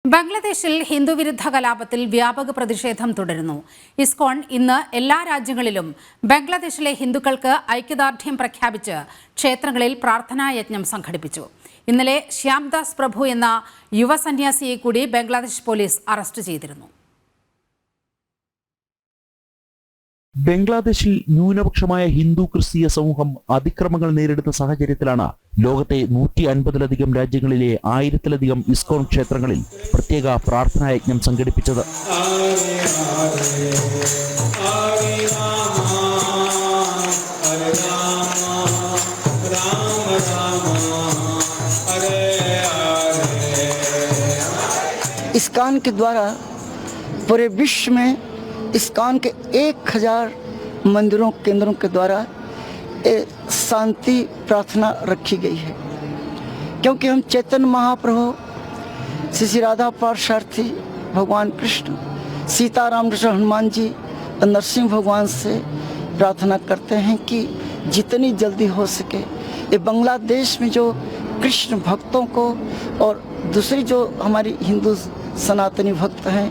ബംഗ്ലാദേശിൽ ഹിന്ദുവിരുദ്ധ കലാപത്തിൽ വ്യാപക പ്രതിഷേധം തുടരുന്നു. ഇസ്കോൺ ഇന്ന് എല്ലാ രാജ്യങ്ങളിലും ബംഗ്ലാദേശിലെ ഹിന്ദുക്കൾക്ക് ഐക്യദാർഢ്യം പ്രഖ്യാപിച്ച് ക്ഷേത്രങ്ങളിൽ പ്രാർത്ഥനായജ്ഞം സംഘടിപ്പിച്ചു. ഇന്നലെ ശ്യാംദാസ് പ്രഭു എന്ന യുവ സന്യാസിയെ കൂടി ബംഗ്ലാദേശ് പോലീസ് അറസ്റ്റ് ചെയ്തിരുന്നു. ബംഗ്ലാദേശിൽ ന്യൂനപക്ഷമായ ഹിന്ദു ക്രിസ്തീയ സമൂഹം അതിക്രമങ്ങൾ നേരിടുന്ന സാഹചര്യത്തിലാണ് ലോകത്തെ 150-ലധികം രാജ്യങ്ങളിലെ 1000-ലധികം ഇസ്കോൺ ക്ഷേത്രങ്ങളിൽ പ്രത്യേക പ്രാർത്ഥനായജ്ഞം സംഘടിപ്പിച്ചത്. इस्कॉन के द्वारा पूरे विश्व में इस्कॉन के 1000 मंदिरों केंद्रों के द्वारा शांति प्रार्थना रखी गई है, क्योंकि हम चैतन्य महाप्रभु श्री राधा पार्षार्थी भगवान कृष्ण, सीताराम कृष्ण हनुमान जी और नरसिंह भगवान से प्रार्थना करते हैं कि जितनी जल्दी हो सके ये बांग्लादेश में जो कृष्ण भक्तों को और दूसरी जो हमारी हिंदू सनातनी भक्त हैं.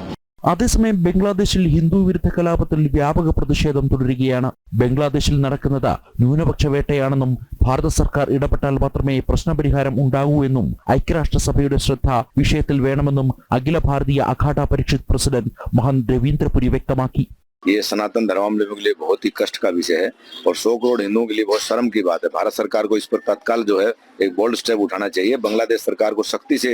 അതേസമയം ബംഗ്ലാദേശിൽ ഹിന്ദു വിരുദ്ധ കലാപത്തിൽ വ്യാപക പ്രതിഷേധം തുടരുകയാണ്. ബംഗ്ലാദേശിൽ നടക്കുന്നത് ന്യൂനപക്ഷ വേട്ടയാണെന്നും ഭാരത സർക്കാർ ഇടപെട്ടാൽ മാത്രമേ പ്രശ്നപരിഹാരം ഉണ്ടാകൂ എന്നും ഐക്യരാഷ്ട്രസഭയുടെ ശ്രദ്ധ വിഷയത്തിൽ വേണമെന്നും അഖില ഭാരതീയ അഖാഡ പരിഷത്ത് പ്രസിഡന്റ് महंत രവീന്ദ്രപുരി വ്യക്തമാക്കി. ये सनातन धर्मावलंबियों के लिए बहुत ही कष्ट का विषय है और 100 करोड़ हिंदुओं के लिए बहुत शर्म की बात है. भारत सरकार को इस पर तत्काल जो है एक बोल्ड स्टेप उठाना चाहिए. बांग्लादेश सरकार को सख्ती से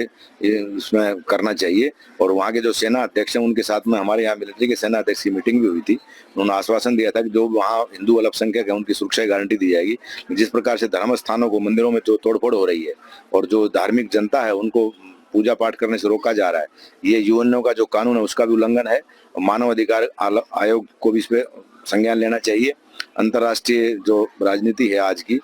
इसमें करना चाहिए और वहाँ के जो सेना अध्यक्ष हैं उनके साथ में हमारे यहाँ मिलिट्री के सेना अध्यक्ष की मीटिंग भी हुई थी. उन्होंने आश्वासन दिया था कि जो वहाँ हिंदू अल्पसंख्यक है उनकी सुरक्षा की गारंटी दी जाएगी. जिस प्रकार से धर्म स्थानों को, मंदिरों में जो तोड़फोड़ हो रही है और जो धार्मिक जनता है उनको पूजा पाठ करने से रोका जा रहा है, ये यूएनओ का जो कानून है उसका भी उल्लंघन है. मानव अधिकार आयोग को भी इस पे संज्ञान लेना चाहिए. अंतर्राष्ट्रीय जो राजनीति है आज की.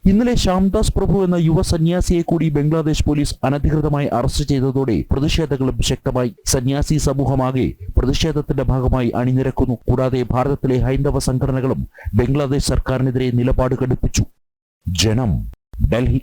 ഇന്നലെ ശ്യാംദാസ് പ്രഭു എന്ന യുവ സന്യാസിയെ കൂടി ബംഗ്ലാദേശ് പോലീസ് അനധികൃതമായി അറസ്റ്റ് ചെയ്തതോടെ പ്രതിഷേധങ്ങളും ശക്തമായി. സന്യാസി സമൂഹമാകെ പ്രതിഷേധത്തിന്റെ ഭാഗമായി അണിനിരക്കുന്നു. കൂടാതെ ഭാരതത്തിലെ ഹൈന്ദവ സംഘടനകളും ബംഗ്ലാദേശ് സർക്കാരിനെതിരെ നിലപാട് കടുപ്പിച്ചു. ജനം, ഡൽഹി.